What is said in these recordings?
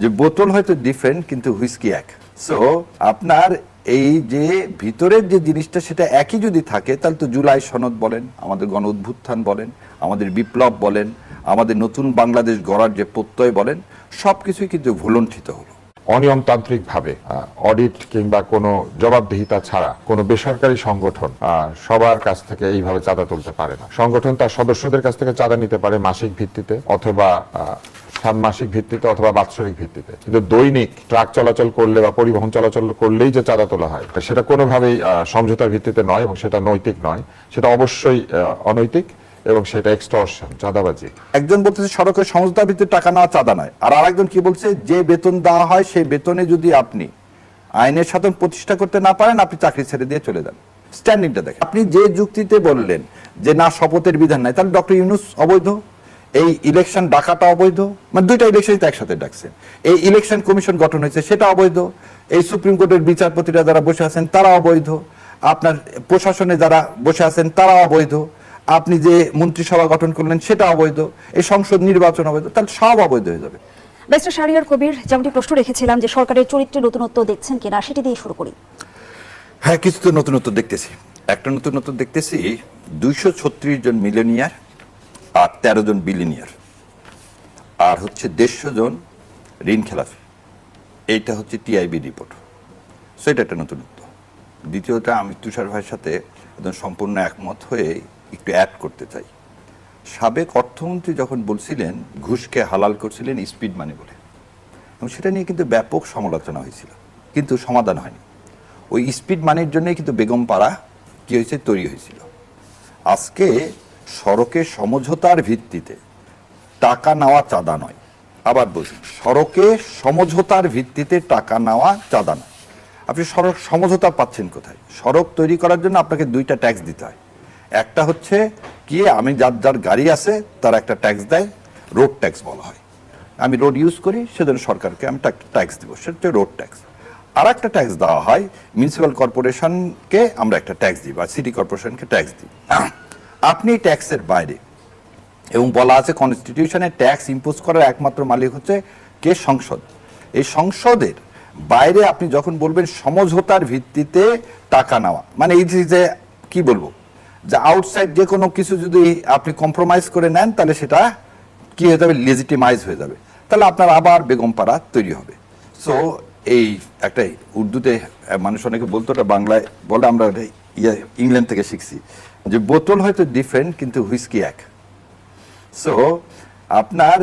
যে বোতল হয়তো ডিফারেন্ট কিন্তু হুইস্কি এক। সো আপনার এই যে ভিতরের যে জিনিসটা সেটা একই যদি থাকে তাহলে তো জুলাই সনদ বলেন, আমাদের গণ অভ্যুত্থান বলেন, আমাদের বিপ্লব বলেন, আমাদের নতুন বাংলাদেশ গড়ার যে প্রত্যয় বলেন, সবকিছুই কিন্তু ভুলণ্ঠিত হলো। অনিয়মতান্ত্রিকভাবে অডিট কিংবা কোনো জবাবদিহিতা ছাড়া কোনো বেসরকারি সংগঠন সবার কাছ থেকে এইভাবে চাঁদা তুলতে পারে না। সংগঠন তার সদস্যদের কাছ থেকে চাঁদা নিতে পারে মাসিক ভিত্তিতে অথবা ষান্মাসিক ভিত্তিতে অথবা বাৎসরিক ভিত্তিতে, কিন্তু দৈনিক ট্রাক চলাচল করলে বা পরিবহন চলাচল করলেই যে চাঁদা তোলা হয় সেটা কোনোভাবেই সমঝোতার ভিত্তিতে নয় এবং সেটা নৈতিক নয়, সেটা অবশ্যই অনৈতিক এবং সেটা এক্সটর্শন, চাঁদাবাজি। একজন বলতেছে সড়কের সমঝোতার ভিত্তিতে টাকা নেওয়া চাঁদা নয়, আর আরেকজন কি বলছে যে বেতন দেওয়া হয় সেই বেতনে যদি আপনি আইনের শাসন প্রতিষ্ঠা করতে না পারেন আপনি চাকরি ছেড়ে দিয়ে চলে যান। স্ট্যান্ডিংটা দেখেন। আপনি যে যুক্তিতে বললেন যে না শপথের বিধান নাই, তাহলে ডক্টর ইউনূস অবৈধ, এই ইলেকশন ডাকাটা অবৈধ, মানে দুইটা ইলেকশনই তো একসাথে ডাকছেন। এই ইলেকশন কমিশন গঠন হয়েছে সেটা অবৈধ, এই সুপ্রিম কোর্টের বিচারপতিরা যারা বসে আছেন তারা অবৈধ, আপনার প্রশাসনে যারা বসে আছেন তারা অবৈধ, আপনি যে মন্ত্রিসভা গঠন করলেন সেটা অবৈধ, এই সংসদ নির্বাচন অবৈধ, তাহলে সব অবৈধ হয়ে যাবে। ব্যারিস্টার শাহরিয়ার কবির, যেমনটি প্রশ্ন রেখেছিলাম যে সরকারের চরিত্রে নতুনত্ব দেখছেন কিনা, সেটি দিয়ে শুরু করি। হ্যাঁ, কিছু তো নতুনত্ব দেখতেছি। একটা নতুনত্ব দেখতেছি, 236 জন মিলিয়নিয়ার আর 13 জন বিলিয়নিয়ার, আর হচ্ছে 150 জন ঋণ খেলাফি। এইটা হচ্ছে টিআইবি রিপোর্ট। সো এটা একটা নতুনত্ব। দ্বিতীয়টা, আমি তুষার ভাইয়ের সাথে একদম সম্পূর্ণ একমত হয়ে একটু অ্যাড করতে চাই। সাবেক অর্থমন্ত্রী যখন বলছিলেন ঘুষকে হালাল করছিলেন স্পিড মানি বলে, এবং সেটা নিয়ে কিন্তু ব্যাপক সমালোচনা হয়েছিল, কিন্তু সমাধান হয়নি। ওই স্পিড মানির জন্যই কিন্তু বেগমপাড়া কি হয়েছে, তৈরি হয়েছিল। আজকে সড়কে সমঝোতার ভিত্তিতে টাকা নেওয়া চাঁদা নয়, আবার বলছি সড়কে সমঝোতার ভিত্তিতে টাকা নেওয়া চাঁদা নয়। আপনি সড়ক সমঝোতা পাচ্ছেন কোথায়? সড়ক তৈরি করার জন্য আপনাকে দুইটা ট্যাক্স দিতে হয়। একটা হচ্ছে কি, আমি যার যার গাড়ি আছে তারা একটা ট্যাক্স দেয়, রোড ট্যাক্স বলা হয়। আমি রোড ইউজ করি সেজন্য সরকারকে আমি ট্যাক্স দেবো, সেটা হচ্ছে রোড ট্যাক্স। আর একটা ট্যাক্স দেওয়া হয় মিউনিসিপ্যাল কর্পোরেশনকে, আমরা একটা ট্যাক্স দিই বা সিটি কর্পোরেশনকে ট্যাক্স দিই। আপনি ট্যাক্সের বাইরে, এবং বলা আছে কনস্টিটিউশনে ট্যাক্স ইম্পোজ করার একমাত্র মালিক হচ্ছে কে, সংসদ। এই সংসদের বাইরে আপনি যখন বলবেন সমঝোতার ভিত্তিতে টাকা নেওয়া, মানে এই যে কি বলবো, যে আউটসাইড যে কোনো কিছু যদি আপনি কম্প্রোমাইজ করে নেন তাহলে সেটা কি হয়ে যাবে, লেজিটিমাইজ হয়ে যাবে, তাহলে আপনার আবার বেগমপাড়া তৈরি হবে। সো এই একটা উর্দুতে মানুষ অনেকে বলতো, ওটা বাংলায় বলে, আমরা ইংল্যান্ড থেকে শিখছি, যে বোতল হয়তো ডিফারেন্ট কিন্তু হুইস্কি এক। সো আপনার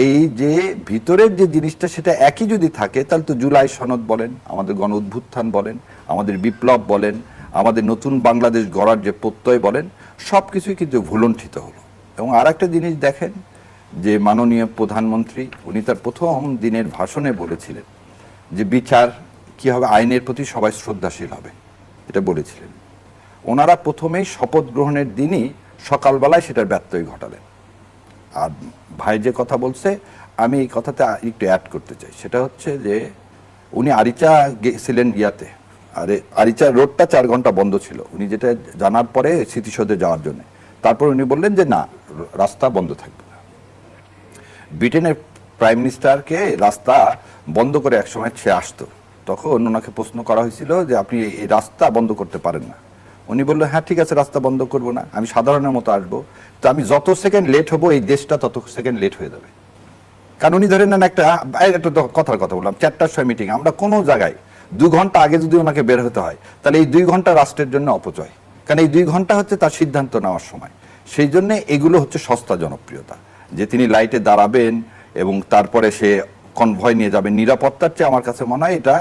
এই যে ভিতরের যে জিনিসটা সেটা একই যদি থাকে তাহলে তো জুলাই সনদ বলেন, আমাদের গণ অভ্যুত্থান বলেন, আমাদের বিপ্লব বলেন, আমাদের নতুন বাংলাদেশ গড়ার যে প্রত্যয় বলেন, সব কিছুই কিন্তু ভুলণ্ঠিত হলো। এবং আর একটা জিনিস দেখেন, যে মাননীয় প্রধানমন্ত্রী উনি তার প্রথম দিনের ভাষণে বলেছিলেন যে বিচার কি হবে, আইনের প্রতি সবাই শ্রদ্ধাশীল হবে, এটা বলেছিলেন। ওনারা প্রথমেই শপথ গ্রহণের দিনই সকালবেলায় সেটার ব্যত্যয় ঘটালেন। আর ভাই যে কথা বলছে, আমি এই কথাতে একটু অ্যাড করতে চাই, সেটা হচ্ছে যে উনি আরিচা গেছিলেন ইয়াতে, আরে আরিচা রোডটা 4 ঘন্টা বন্ধ ছিল, উনি যেটা জানার পরে স্মৃতিসৌধে যাওয়ার জন্য, তারপর উনি বললেন যে না, রাস্তা বন্ধ থাকবে না। ব্রিটেনের প্রাইম মিনিস্টারকে রাস্তা বন্ধ করে একসময় সে আসতো, তখন ওনাকে প্রশ্ন করা হয়েছিল যে আপনি এই রাস্তা বন্ধ করতে পারেন না। উনি বললেন হ্যাঁ ঠিক আছে, রাস্তা বন্ধ করবো না, আমি সাধারণের মতো আসবো, তো আমি যত সেকেন্ড লেট হবো এই দেশটা তত সেকেন্ড লেট হয়ে যাবে। কারণ উনি ধরে নেন একটা কথার কথা বললাম, 4টার সময় মিটিং, আমরা কোনো জায়গায় 2 ঘন্টা আগে যদি ওনাকে বের হতে হয় তাহলে এই 2 ঘন্টা রাষ্ট্রের জন্য অপচয়, কারণ এই 2 ঘন্টা হচ্ছে তার সিদ্ধান্ত নেওয়ার সময়। সেই জন্য এগুলো হচ্ছে সস্তা জনপ্রিয়তা, যে তিনি লাইটে দাঁড়াবেন এবং তারপরে সে কনভয় নিয়ে যাবেন, নিরাপত্তার চেয়ে আমার কাছে মনে হয় এটা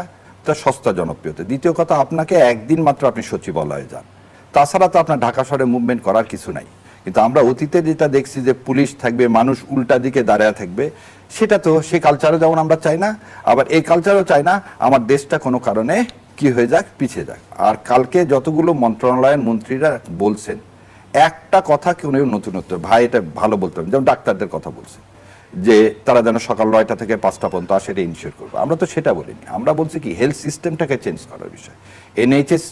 তার সস্তা জনপ্রিয়তা। দ্বিতীয় কথা, আপনাকে একদিন মাত্র আপনি সচিবালয়ে যান, তাছাড়া তো আপনার ঢাকা শহরে মুভমেন্ট করার কিছু নাই। কিন্তু আমরা অতীতে যেটা দেখছি যে পুলিশ থাকবে, মানুষ উল্টা দিকে দাঁড়ায় থাকবে, সেটা তো সেই কালচারও যেমন আমরা চাই না, আবার এই কালচারও চাই না আমার দেশটা কোনো কারণে কি হয়ে যাক, পিছিয়ে যাক। আর কালকে যতগুলো মন্ত্রণালয়ের মন্ত্রীরা বলছেন, একটা কথা কেউ নতুনত্ব, ভাই এটা ভালো বলতে হবে, যেমন ডাক্তারদের কথা বলছে যে তারা যেন সকাল 9টা থেকে 5টা পর্যন্ত আসে, এটা ইনশিওর করবো। আমরা তো সেটা বলিনি, আমরা বলছি কি হেলথ সিস্টেমটাকে চেঞ্জ করার বিষয়। NHS,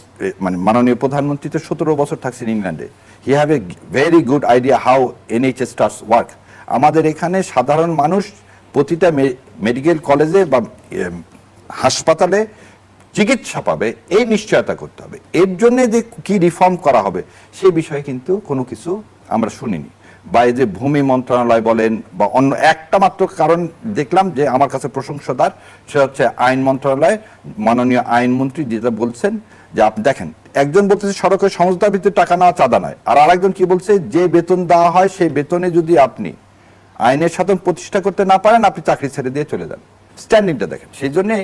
মানে মাননীয় প্রধানমন্ত্রী তো 17 বছর থাকছেন ইংল্যান্ডে, he have a very good idea how NHS starts work. আমাদের এখানে সাধারণ মানুষ প্রতিটা মেডিকেল কলেজে বা হাসপাতালে চিকিৎসা পাবে, এই নিশ্চয়তা করতে হবে। এর জন্য যে কি রিফর্ম করা হবে সেই বিষয়ে কিন্তু কোনো কিছু আমরা শুনিনি। বা এই যে ভূমি মন্ত্রণালয় বলেন বা অন্য একটা মাত্র কারণ দেখলাম যে আমার কাছে প্রশংসাদার, সেটা হচ্ছে আইন মন্ত্রণালয়, মাননীয় আইনমন্ত্রী যেটা বলছেন যে আপনি দেখেন, একজন বলতেছে সড়কের সমঝোতার ভিত্তিতে টাকা নেওয়া চাঁদা নয়, আর আরেকজন কি বলছে, যে বেতন দেওয়া হয় সেই বেতনে যদি আপনি আইনের শাসন প্রতিষ্ঠা করতে না পারেন আপনি চাকরি ছেড়ে দিয়ে চলে যান। স্ট্যান্ডিংটা দেখেন। সেই জন্যে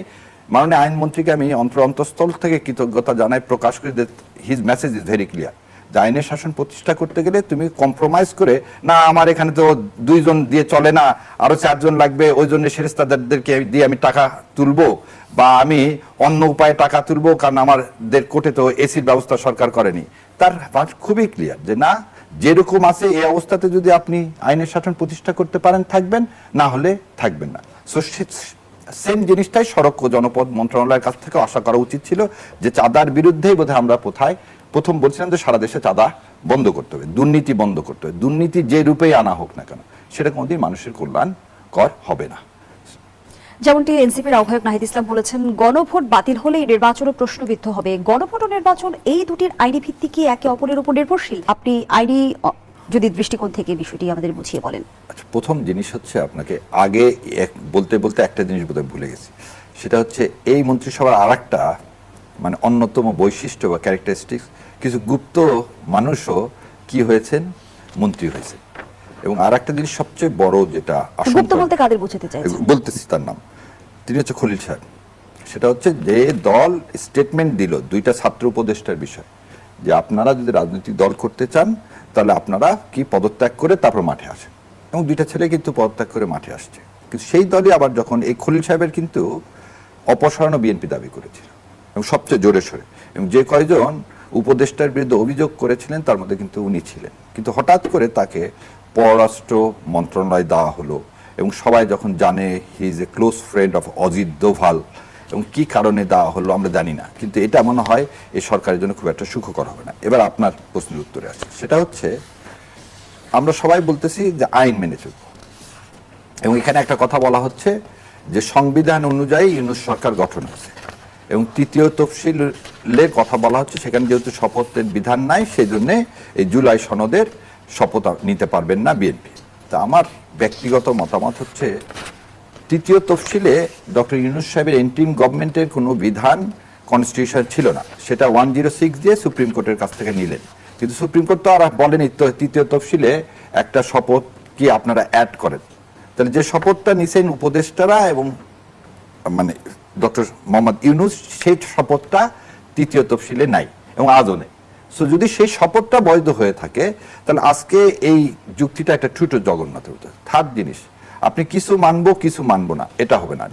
মাননীয় আইনমন্ত্রীকে আমি অন্তঃস্থল থেকে কৃতজ্ঞতা জানাই, প্রকাশ করি যে his message is very clear, যে আইনের শাসন প্রতিষ্ঠা করতে গেলে তুমি কম্প্রোমাইজ করে না, আমার এখানে তো 2 জন দিয়ে চলে না, আরো 4 জন লাগবে, ওই জন্য সেরেস্তাদেরকে দিয়ে আমি টাকা তুলবো, বা আমি অন্য উপায়ে টাকা তুলবো কারণ আমাদের কোর্টে তো এসির ব্যবস্থা সরকার করেনি। তার খুবই ক্লিয়ার যে না, যেরকম আছে এই অবস্থাতে যদি আপনি আইনের শাসন প্রতিষ্ঠা করতে পারেন থাকবেন, না হলে থাকবেন না। সো সেম জিনিসটাই সড়ক ও জনপথ মন্ত্রণালয়ের কাছ থেকে আশা করা উচিত ছিল, যে চাঁদার বিরুদ্ধেই বোধহয় আমরা প্রথম বলছিলাম যে সারা দেশে চাঁদা বন্ধ করতে হবে, দুর্নীতি বন্ধ করতে হবে। দুর্নীতি যে রূপেই আনা হোক না কেন, সেটা কোনোদিন মানুষের কল্যাণকর হবে না। যেমনটি এনসিপির আহ্বায়ক নাহিদ ইসলাম বলেছেন, গণভোট বাতিল হলে নির্বাচনও প্রশ্নবিদ্ধ হবে। গণভোট ও নির্বাচন, এই দুটির আইনি ভিত্তি কি একে অপরের উপর নির্ভরশীল? আপনি আইনি যদি দৃষ্টিকোণ থেকে বিষয়টি আমাদের বুঝিয়ে বলেন। আচ্ছা, প্রথম জিনিস হচ্ছে, আপনাকে আগে বলতে বলতে একটা জিনিস বোধহয় ভুলে গেছি, সেটা হচ্ছে এই মন্ত্রিসভার আরেকটা মানে অন্যতম বৈশিষ্ট্য বা ক্যারেক্টারিস্টিক্স, কিছু গুপ্ত মানুষও কি হয়েছেন, মন্ত্রী হয়েছেন। এবং আর একটা জিনিস সবচেয়ে বড় যেটা গুপ্ত বলতে কাদের বোঝাতে চাইছেন? বলতেছি তার নাম, তিনি হচ্ছে খলিল সাহেব। সেটা হচ্ছে যে দল স্টেটমেন্ট দিল 2টা ছাত্র উপদেষ্টার বিষয়, যে আপনারা যদি রাজনৈতিক দল করতে চান তাহলে আপনারা কি পদত্যাগ করে তারপর মাঠে আসেন। এবং 2টা ছেলে কিন্তু পদত্যাগ করে মাঠে আসছে। কিন্তু সেই দলই আবার যখন এই খলিল সাহেবের কিন্তু অপসারণও বিএনপি দাবি করেছিল, এবং সবচেয়ে জোরে সোরে, এবং যে কয়জন উপদেষ্টার বিরুদ্ধে অভিযোগ করেছিলেন তার মধ্যে কিন্তু উনি ছিলেন। কিন্তু হঠাৎ করে তাকে পররাষ্ট্র মন্ত্রণালয় দেওয়া হলো, এবং সবাই যখন জানে he is a close friend of Ajit Doval, এবং কি কারণে দেওয়া হলো আমরা জানি না, কিন্তু এটা মনে হয় এই সরকারের জন্য খুব একটা সুখকর হবে না। এবার আপনার প্রশ্নের উত্তরে আসে, সেটা হচ্ছে আমরা সবাই বলতেছি যে আইন মেনে চলব, এবং এখানে একটা কথা বলা হচ্ছে যে সংবিধান অনুযায়ী ইউনূস সরকার গঠন হয়েছে, এবং 3য় তফসিলের কথা বলা হচ্ছে, সেখানে যেহেতু শপথের বিধান নাই সেই জন্যে এই জুলাই সনদের শপথ নিতে পারবেন না বিএনপি। তা আমার ব্যক্তিগত মতামত হচ্ছে, 3য় তফসিলে ডক্টর ইউনূস সাহেবের এন্ট্রিম গভর্নমেন্টের কোনো বিধান কনস্টিটিউশন ছিল না, সেটা 106 দিয়ে সুপ্রিম কোর্টের কাছ থেকে নিলেন। কিন্তু সুপ্রিম কোর্ট তো আর বলেনি 3য় তফসিলে একটা শপথ কি আপনারা অ্যাড করেন। তাহলে যে শপথটা নিছেন উপদেষ্টারা এবং মানে ডক্টর মোহাম্মদ ইউনূস, সেই শপথটা 3য় তফসিলে নাই এবং আজও নেই। সো যদি সেই শপথটা বৈধ হয়ে থাকে তাহলে আজকে এই যুক্তিটা একটা ছোট জগন্নাথের মতো। থার্ড জিনিস, আপনি কিছু মানবো কিছু মানবো না, এটা হবে না।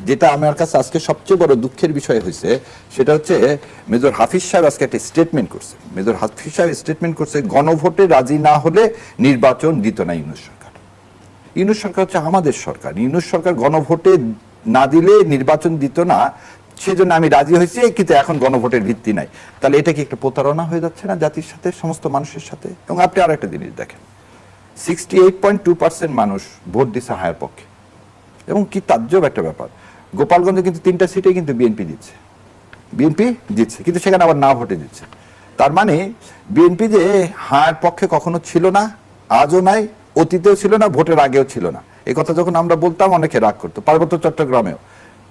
যেটা আমার কাছে আজকে সবচেয়ে বড় দুঃখের বিষয় হয়েছে, সেটা হচ্ছে মেজর হাফিজ সাহেব আজকে একটা স্টেটমেন্ট করছে। মেজর হাফিজ সাহেব স্টেটমেন্ট করছে, গণভোটে রাজি না হলে নির্বাচন দিত না ইউনূস সরকার। ইউনূস সরকার হচ্ছে আমাদের সরকার, ইউনূস সরকার গণভোটে না দিলে নির্বাচন দিত না, সেজন্য আমি রাজি হয়েছি, কিন্তু এখন গণভোটের ভিত্তি নাই। তাহলে এটা কি একটা প্রতারণা হয়ে যাচ্ছে না জাতির সাথে, সমস্ত মানুষের সাথে? এবং আপনি আর একটা জিনিস দেখেন, 68.2% মানুষ ভোট দিচ্ছে হায়ের পক্ষে, এবং কি তাজ্জব একটা ব্যাপার, গোপালগঞ্জে কিন্তু 3টা সিটে কিন্তু বিএনপি দিচ্ছে, কিন্তু সেখানে আবার না ভোটে দিচ্ছে। তার মানে বিএনপি যে হায়ের পক্ষে কখনো ছিল না, আজও নাই, অতীতেও ছিল না, ভোটের আগেও ছিল না। এই কথা যখন আমরা বলতাম অনেকে রাগ করতো। পার্বত্য চট্টগ্রামেও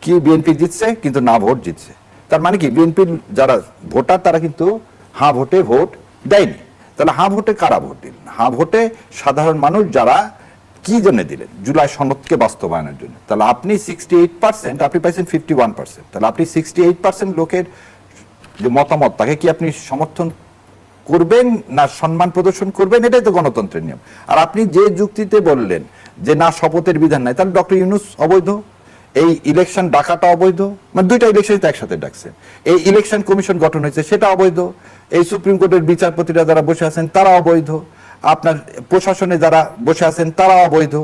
কি বিএনপি জিতছে, কিন্তু না ভোট জিতছে। তার মানে কি বিএনপির যারা ভোটার তারা কিন্তু হ্যাঁ ভোটে ভোট দেয়নি। তাহলে হ্যাঁ ভোটে কারা ভোট দিলেন? হ্যাঁ ভোটে সাধারণ মানুষ, যারা কি জন্য দিলেন? জুলাই সনদকে বাস্তবায়নের জন্য। তাহলে আপনি 68%, আপনি পাইছেন 51%। তাহলে আপনি 68% লোকের যে মতামত, তাকে কি আপনি সমর্থন করবেন না সম্মান প্রদর্শন করবেন? এটাই তো গণতন্ত্রের নিয়ম। আর আপনি যে যুক্তিতে বললেন যে না শপথের বিধান নাই, তাহলে ডক্টর ইউনূস অবৈধ, এই ইলেকশন ডাকাটা অবৈধ, মানে 2টা ইলেকশন তো একসাথে ডাকছে, এই ইলেকশন কমিশন গঠন হয়েছে সেটা অবৈধ, এই সুপ্রিম কোর্টের বিচারপতিরা যারা বসে আছেন তারা অবৈধ, আপনার প্রশাসনে যারা বসে আছেন তারা অবৈধ,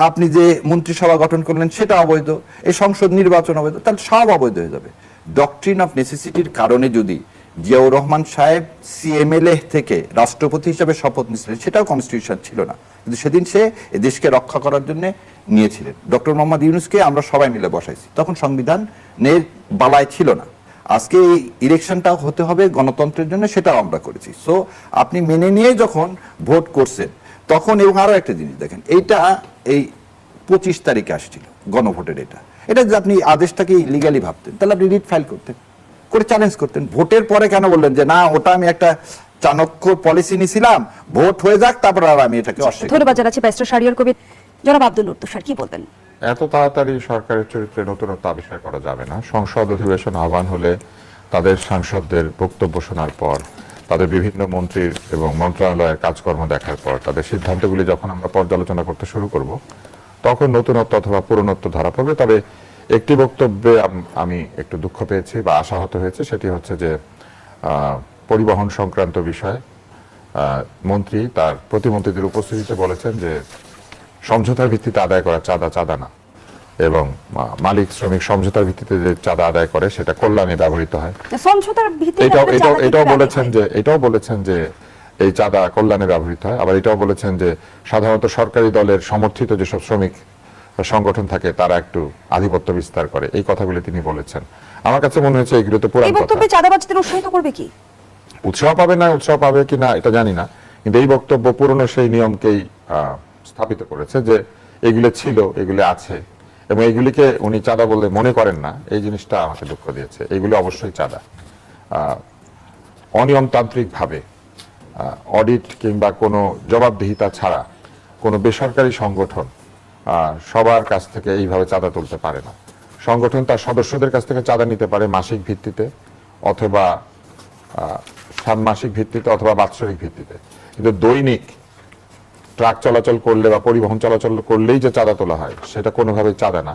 আপনি যে মন্ত্রিসভা গঠন করলেন সেটা অবৈধ, এই সংসদ নির্বাচন অবৈধ, তাহলে সব অবৈধ হয়ে যাবে। ডক্ট্রিন অফ নেসেসিটির কারণে যদি জিয়াউর রহমান সাহেব সিএমএলএ থেকে রাষ্ট্রপতি হিসেবে শপথ নিয়েছিলেন, সেটাও কনস্টিটিউশন ছিল না, কিন্তু সেদিন সে এ দেশকে রক্ষা করার জন্য নিয়েছিলেন। ডক্টর মোহাম্মদ ইউনূসকে আমরা সবাই মিলে বসাইছি, তখন সংবিধানের বালায় ছিল না। আজকে এই ইলেকশনটা হতে হবে গণতন্ত্রের জন্য, সেটাও আমরা করেছি। সো আপনি মেনে নিয়ে যখন ভোট করছেন তখন, এবং আরো একটা জিনিস দেখেন, এইটা এই 25 তারিখে আসছিল গণভোটের, এটা যদি আপনি আদেশটাকে ইলিগালি ভাবতেন তাহলে আপনি রিট ফাইল করতেন, করে চ্যালেঞ্জ করতেন। ভোটের পরে কেন বললেন যে না, ওটা আমি একটা চাণক্য পলিসি নিছিলাম, ভোট হয়ে যাক তারপর আর আমি এটাকে অস্বীকার। ধন্যবাদ জানাচ্ছি ব্যারিস্টার শাহরিয়ার কবির। জনাব আব্দুল লুৎফ স্যার, কি বলবেন? এত তাড়াতাড়ি সরকারের চরিত্রে নতুনত্ব আবিষ্কার করা যাবে না। সংসদ অধিবেশন আহ্বান হলে তাদের সাংসদদের বক্তব্য শোনার পর, তাদের বিভিন্ন মন্ত্রীর এবং মন্ত্রণালয়ের কাজকর্ম দেখার পর, তাদের সিদ্ধান্তগুলি যখন আমরা পর্যালোচনা করতে শুরু করব, তখন নতুনত্ব অথবা পুরনত্ব ধরা পড়বে। তবে একটি বক্তব্যে আমি একটু দুঃখ পেয়েছি বা আশাহত হয়েছে, সেটি হচ্ছে যে পরিবহন সংক্রান্ত বিষয়ে মন্ত্রী তার প্রতিমন্ত্রীদের উপস্থিতিতে বলেছেন যে সমঝোতার ভিত্তিতে আদায় করা চাঁদা চাঁদা না, এবং মালিক শ্রমিক সমঝোতার ভিত্তিতে যে চাঁদা আদায় করে সেটা কল্যাণে ব্যবহৃত হয়। সমঝোতার ভিত্তিতে এটাও বলেছেন যে এই চাঁদা কল্যাণে ব্যবহৃত হয়। আবার এটাও বলেছেন যে সাধারণত সরকারি দলের সমর্থিত যেসব শ্রমিক সংগঠন থাকে তারা একটু আধিপত্য বিস্তার করে, এই কথাগুলো তিনি বলেছেন। আমার কাছে মনে হয়েছে এগুলো তো পুরান কথা। চাঁদাবাজদের উৎসাহিত করবে কি? উৎসাহ পাবে কি না এটা জানি না, কিন্তু এই বক্তব্য পুরনো সেই নিয়মকেই স্থাপিত করেছে যে এগুলো ছিল, এগুলো আছে, এবং এগুলিকে উনি চাঁদা বলে মনে করেন না। এই জিনিসটা আমাকে দুঃখ দিয়েছে। এগুলো অবশ্যই চাঁদা। অনিয়মতান্ত্রিক ভাবে অডিট কিংবা কোনো জবাবদিহিতা ছাড়া কোনো বেসরকারি সংগঠন সবার কাছ থেকে এইভাবে চাঁদা তুলতে পারে না। সংগঠন তার সদস্যদের কাছ থেকে চাঁদা নিতে পারে মাসিক ভিত্তিতে অথবা ষান্মাসিক ভিত্তিতে অথবা বাৎসরিক ভিত্তিতে, কিন্তু দৈনিক ট্রাক চলাচল করলে বা পরিবহন চলাচল করলেই যে চাঁদা তোলা হয় সেটা কোনোভাবেই চাঁদা না।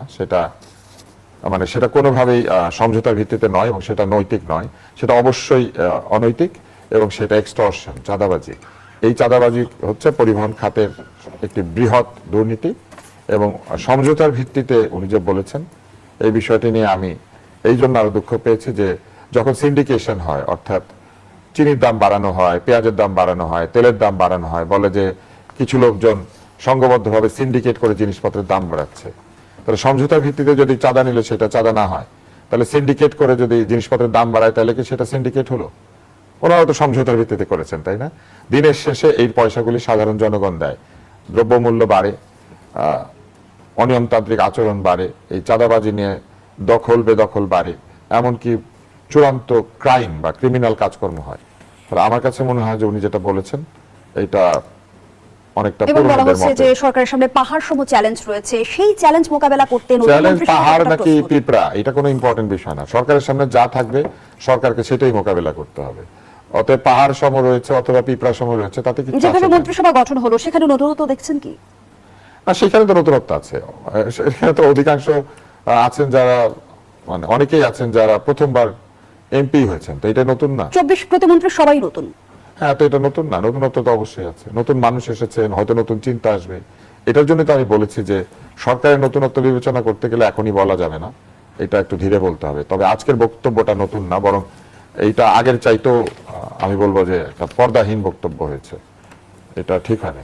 সেটা কোনোভাবেই সমঝোতার ভিত্তিতে নয়, এবং সেটা নৈতিক নয়, সেটা অবশ্যই অনৈতিক, এবং সেটা এক্সটর্শন, চাঁদাবাজি। এই চাঁদাবাজি হচ্ছে পরিবহন খাতের একটি বৃহৎ দুর্নীতি, এবং সমঝোতার ভিত্তিতে উনি যে বলেছেন এই বিষয়টি নিয়ে আমি এই জন্য আরো দুঃখ পেয়েছি যে যখন সিন্ডিকেশন হয়, অর্থাৎ চিনির দাম বাড়ানো হয়, পেঁয়াজের দাম বাড়ানো হয়, তেলের দাম বাড়ানো হয়, বলে যে কিছু লোকজন সংঘবদ্ধভাবে সিন্ডিকেট করে জিনিসপত্রের দাম বাড়াচ্ছে, তাহলে সমঝোতার ভিত্তিতে যদি চাঁদা নিলে সেটা চাঁদা না হয়, তাহলে সিন্ডিকেট করে যদি জিনিসপত্রের দাম বাড়ায় তাহলে কি সেটা সিন্ডিকেট হলো? ওনারা তো সমঝোতার ভিত্তিতে করেছেন, তাই না? দিনের শেষে এই পয়সাগুলি সাধারণ জনগণ দেয়, দ্রব্যমূল্য বাড়ে, অনিয়মতান্ত্রিক আচরণ বাড়ে, এই চাঁদাবাজি নিয়ে দখল বেদখল বাড়ে, এমনকি চূড়ান্ত ক্রাইম বা ক্রিমিনাল কাজকর্ম হয়। তাহলে আমার কাছে মনে হয় যে উনি যেটা বলেছেন এটা অনেকটা এবং বলা হচ্ছে যে সরকারের সামনে পাহাড় সম চ্যালেঞ্জ রয়েছে, সেই চ্যালেঞ্জ মোকাবেলা করতে চ্যালেঞ্জ পাহাড় নাকি পিঁপড়া এটা কোনো ইম্পর্টেন্ট বিষয় না। সরকারের সামনে যা থাকবে সরকারকে সেটাই মোকাবেলা করতে হবে। অতএব পাহাড় সম রয়েছে অথবা পিঁপড়া সম রয়েছে তাতে কি? যেভাবে মন্ত্রিসভা গঠন হলো সেখানে নতুনত্ব দেখছেন কি? না, সেখানে তো নতুনত্ব আছে। সেখানে তো অধিকাংশ আছেন যারা, মানে অনেকেই আছেন যারা প্রথমবার এমপি হয়েছেন, তো এটা নতুন না। 24 প্রতিমন্ত্রী সবাই নতুন। হ্যাঁ, তো এটা নতুন না, নতুনত্ব তো অবশ্যই আছে। নতুন মানুষ এসেছেন, হয়তো নতুন চিন্তা আসবে। এটার জন্য তো আমি বলেছি যে সরকারের নতুনত্ব বিবেচনা করতে গেলে এখনই বলা যাবে না, এটা একটু ধীরে বলতে হবে। তবে আজকের বক্তব্যটা নতুন না, বরং এইটা আগের চাইতেও আমি বলবো যে একটা পর্দাহীন বক্তব্য হয়েছে, এটা ঠিক হয় না।